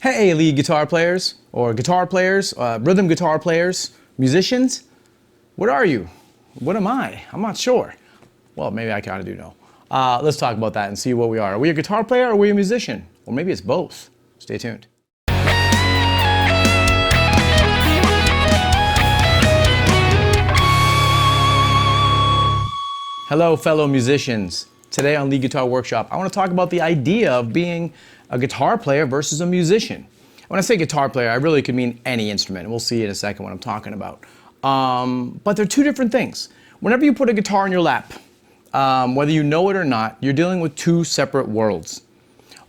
Hey, lead guitar players, or guitar players, rhythm guitar players, musicians. What are you? What am I? I'm not sure. Well, maybe I kind of do know. Let's talk about that and see what we are. Are we a guitar player or are we a musician? Or maybe it's both. Stay tuned. Hello, fellow musicians. Today on Lead Guitar Workshop, I want to talk about the idea of being a guitar player versus a musician. When I say guitar player, I really could mean any instrument, and we'll see in a second what I'm talking about. But they're two different things. Whenever you put a guitar in your lap, whether you know it or not, you're dealing with two separate worlds.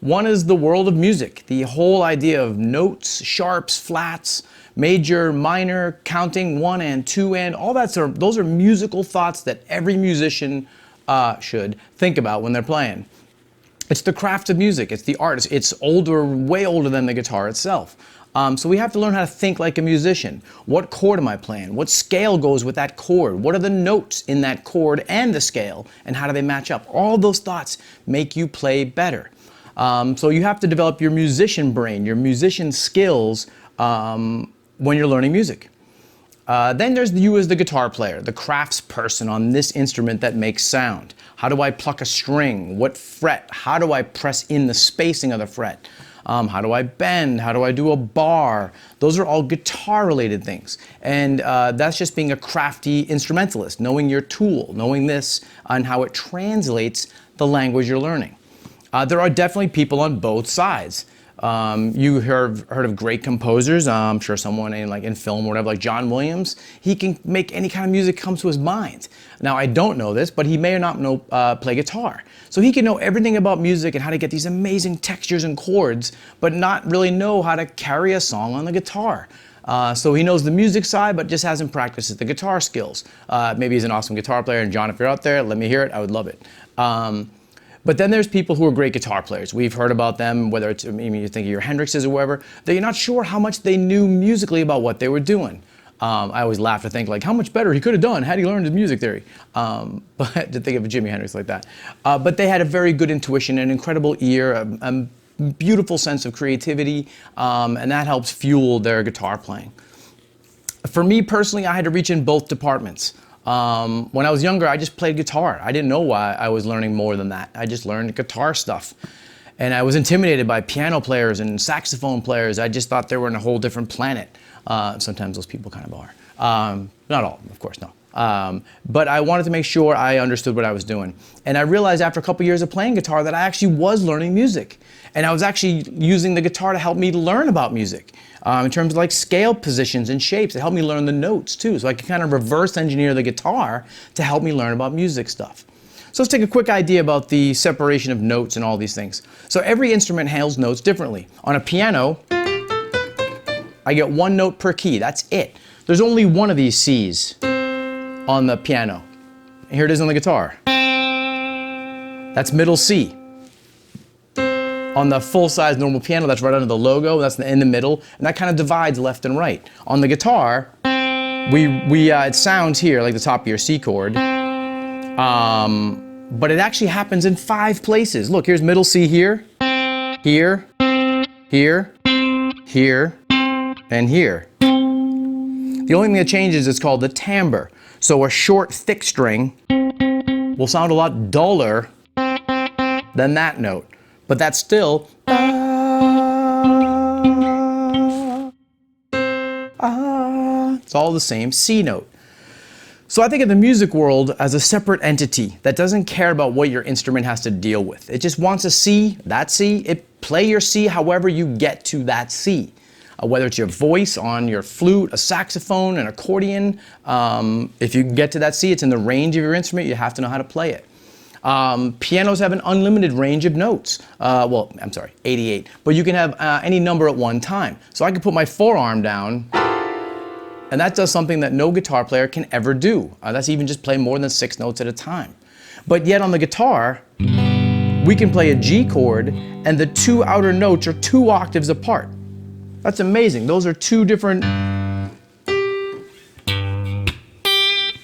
One is the world of music, the whole idea of notes, sharps, flats, major, minor, counting, 1 and 2 and, all that sort of, those are musical thoughts that every musician should think about when they're playing. It's the craft of music, it's the art, it's older, way older than the guitar itself. So we have to learn how to think like a musician. What chord am I playing? What scale goes with that chord? What are the notes in that chord and the scale? And how do they match up? All those thoughts make you play better. So you have to develop your musician brain, your musician skills when you're learning music. Then there's you as the guitar player, the crafts person on this instrument that makes sound. How do I pluck a string? What fret? How do I press in the spacing of the fret? How do I bend? How do I do a bar? Those are all guitar-related things. And that's just being a crafty instrumentalist, knowing your tool, knowing this and how it translates the language you're learning. There are definitely people on both sides. You heard of great composers. I'm sure someone in film or whatever, like John Williams. He can make any kind of music come to his mind. Now, I don't know this, but he may or not know play guitar. So he can know everything about music and how to get these amazing textures and chords, but not really know how to carry a song on the guitar. So he knows the music side, but just hasn't practiced the guitar skills. Maybe he's an awesome guitar player, and John, if you're out there, let me hear it. I would love it. But then there's people who are great guitar players. We've heard about them, whether it's, you think of your Hendrixes or whoever, that you're not sure how much they knew musically about what they were doing. I always laugh to think, like, how much better he could have done had he learned his music theory. But to think of a Jimi Hendrix like that. But they had a very good intuition, an incredible ear, a beautiful sense of creativity, and that helps fuel their guitar playing. For me personally, I had to reach in both departments. When I was younger, I just played guitar. I didn't know why I was learning more than that. I just learned guitar stuff. And I was intimidated by piano players and saxophone players. I just thought they were in a whole different planet. Sometimes those people kind of are. Not all, of course, no. But I wanted to make sure I understood what I was doing. And I realized after a couple years of playing guitar that I actually was learning music. And I was actually using the guitar to help me learn about music. In terms of like scale positions and shapes. It helped me learn the notes too. So I could kind of reverse engineer the guitar to help me learn about music stuff. So let's take a quick idea about the separation of notes and all these things. So every instrument handles notes differently. On a piano, I get one note per key, that's it. There's only one of these C's on the piano. Here it is on the guitar. That's middle C. On the full-size normal piano, that's right under the logo, that's in the middle, and that kind of divides left and right. On the guitar, it sounds here like the top of your C chord, but it actually happens in 5 places. Look, here's middle C here, here, here, here, and here. The only thing that changes is called the timbre. So a short, thick string will sound a lot duller than that note. But that's still, it's all the same C note. So I think of the music world as a separate entity that doesn't care about what your instrument has to deal with. It just wants a C, that C, play your C however you get to that C. Whether it's your voice on your flute, a saxophone, an accordion, if you get to that C, it's in the range of your instrument, you have to know how to play it. Pianos have an unlimited range of notes. 88. But you can have any number at one time. So I can put my forearm down, and that does something that no guitar player can ever do. That's even just play more than 6 notes at a time. But yet on the guitar, we can play a G chord, and the 2 outer notes are 2 octaves apart. That's amazing. Those are 2 different...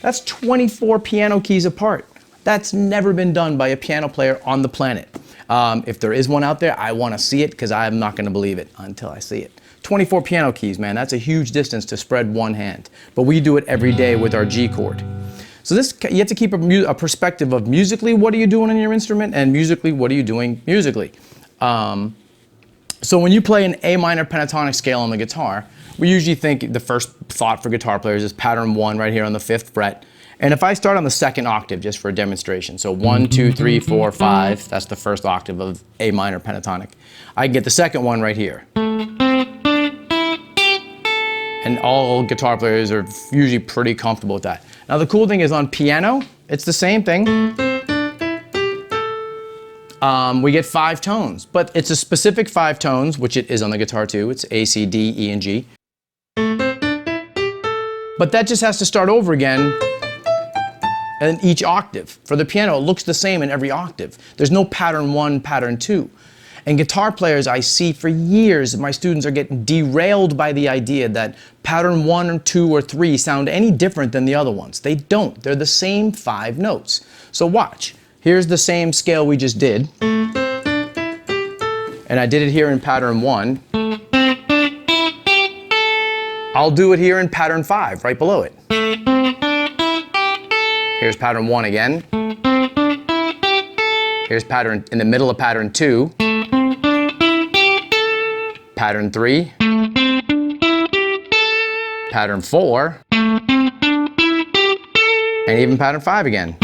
That's 24 piano keys apart. That's never been done by a piano player on the planet. If there is one out there, I want to see it because I'm not going to believe it until I see it. 24 piano keys, man, that's a huge distance to spread one hand. But we do it every day with our G chord. So this, you have to keep a perspective of musically, what are you doing on your instrument, and musically, what are you doing musically. So when you play an A minor pentatonic scale on the guitar, we usually think the first thought for guitar players is pattern 1 right here on the 5th fret. And if I start on the 2nd octave, just for a demonstration, so 1, 2, 3, 4, 5, that's the first octave of A minor pentatonic. I get the second one right here. And all guitar players are usually pretty comfortable with that. Now the cool thing is on piano, it's the same thing. We get 5 tones, but it's a specific 5 tones, which it is on the guitar too. It's A, C, D, E, and G. But that just has to start over again in each octave. For the piano, it looks the same in every octave. There's no pattern 1, pattern 2. And guitar players, I see for years, my students are getting derailed by the idea that pattern 1 or 2 or 3 sound any different than the other ones. They don't. They're the same 5 notes. So watch. Here's the same scale we just did. And I did it here in pattern 1. I'll do it here in pattern 5, right below it. Here's pattern 1 again. Here's pattern in the middle of pattern 2. Pattern 3. Pattern 4. And even pattern 5 again.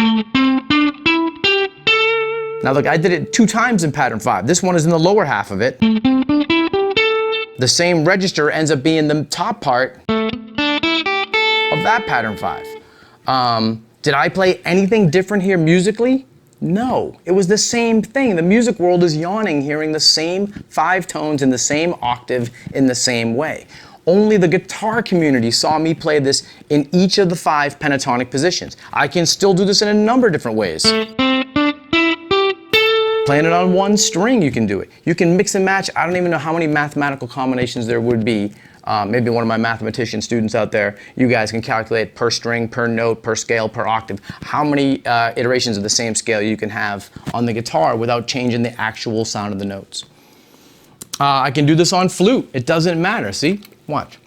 Now look, I did it 2 times in pattern 5. This one is in the lower half of it. The same register ends up being the top part of that pattern 5. Did I play anything different here musically? No, it was the same thing. The music world is yawning hearing the same 5 tones in the same octave in the same way. Only the guitar community saw me play this in each of the 5 pentatonic positions. I can still do this in a number of different ways. Playing it on 1 string, you can do it. You can mix and match. I don't even know how many mathematical combinations there would be. Maybe one of my mathematician students out there, you guys can calculate per string, per note, per scale, per octave, how many iterations of the same scale you can have on the guitar without changing the actual sound of the notes. I can do this on flute. It doesn't matter. See? Watch.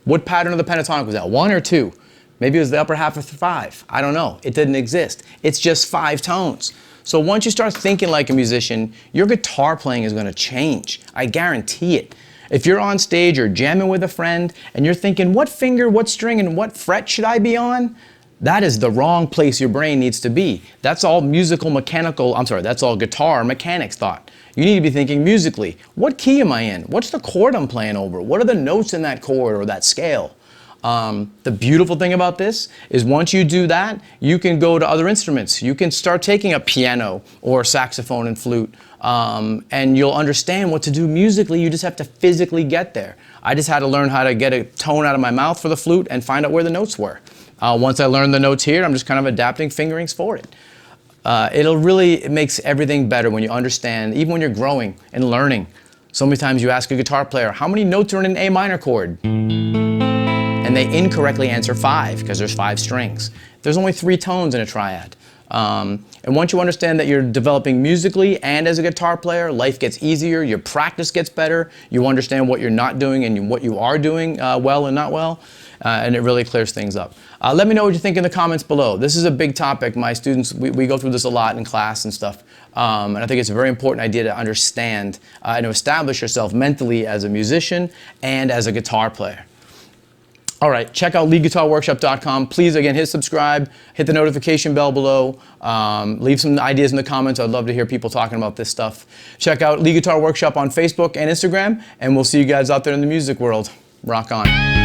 What pattern of the pentatonic was that? 1 or 2? Maybe it was the upper half of 5. I don't know. It didn't exist. It's just 5 tones. So once you start thinking like a musician, your guitar playing is going to change. I guarantee it. If you're on stage or jamming with a friend and you're thinking, what finger, what string, and what fret should I be on? That is the wrong place your brain needs to be. That's all that's all guitar mechanics thought. You need to be thinking musically. What key am I in? What's the chord I'm playing over? What are the notes in that chord or that scale? The beautiful thing about this is once you do that, you can go to other instruments. You can start taking a piano or saxophone and flute, and you'll understand what to do musically. You just have to physically get there. I just had to learn how to get a tone out of my mouth for the flute and find out where the notes were. Once I learned the notes here, I'm just kind of adapting fingerings for it. It makes everything better when you understand, even when you're growing and learning. So many times you ask a guitar player, how many notes are in an A minor chord? And they incorrectly answer 5 because there's 5 strings. There's only 3 tones in a triad. And once you understand that you're developing musically and as a guitar player, life gets easier, your practice gets better, you understand what you're not doing and what you are doing well and not well, and it really clears things up. Let me know what you think in the comments below. This is a big topic. My students, we go through this a lot in class and stuff. And I think it's a very important idea to understand and to establish yourself mentally as a musician and as a guitar player. All right, check out leadguitarworkshop.com. Please, again, hit subscribe, hit the notification bell below, leave some ideas in the comments. I'd love to hear people talking about this stuff. Check out Lead Guitar Workshop on Facebook and Instagram, and we'll see you guys out there in the music world. Rock on.